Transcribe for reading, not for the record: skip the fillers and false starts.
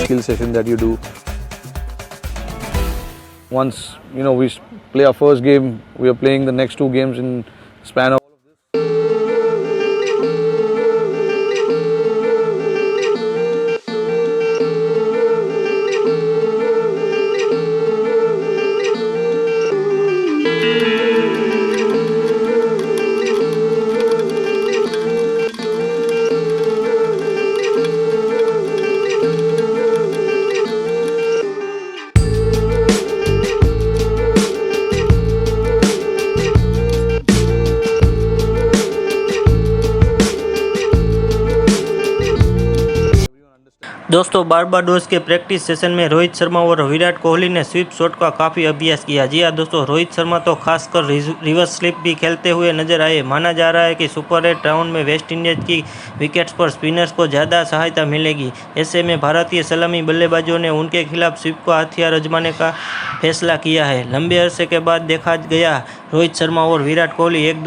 skill session that you do. Once we play our first game, we are playing the next two games in span of. दोस्तों Barbados के practice session में रोहित शर्मा और विराट कोहली ने sweep shot का काफ़ी अभ्यास किया। जी हाँ दोस्तों, रोहित शर्मा तो खासकर रिवर्स स्लिप भी खेलते हुए नजर आए। माना जा रहा है कि सुपर 8 राउंड में वेस्ट इंडीज की विकेट्स पर स्पिनर्स को ज़्यादा सहायता मिलेगी। ऐसे में भारतीय सलामी बल्लेबाजों ने उनके खिलाफ स्वीप का हथियार आजमाने का फैसला किया है। लंबे अरसे के बाद देखा गया रोहित शर्मा और विराट कोहली एक दूसरे